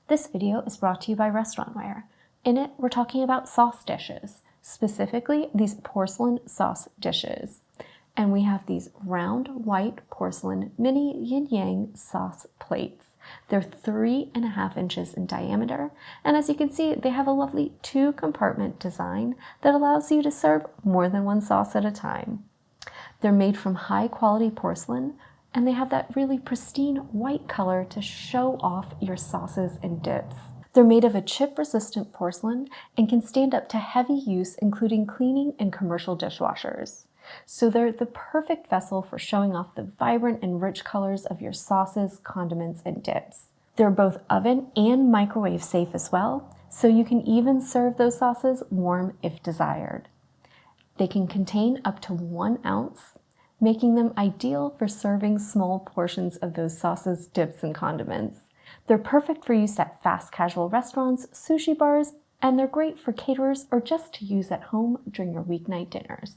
This video is brought to you by Restaurantware. In it, we're talking about sauce dishes, specifically these porcelain sauce dishes. And we have these round white porcelain mini yin-yang sauce plates. They're 3.5 inches in diameter, and as you can see, they have a lovely 2-compartment design that allows you to serve more than one sauce at a time. They're made from high-quality porcelain, and they have that really pristine white color to show off your sauces and dips. They're made of a chip-resistant porcelain and can stand up to heavy use, including cleaning and commercial dishwashers. So they're the perfect vessel for showing off the vibrant and rich colors of your sauces, condiments, and dips. They're both oven and microwave safe as well, so you can even serve those sauces warm if desired. They can contain up to 1 ounce, making them ideal for serving small portions of those sauces, dips, and condiments. They're perfect for use at fast casual restaurants, sushi bars, and they're great for caterers or just to use at home during your weeknight dinners.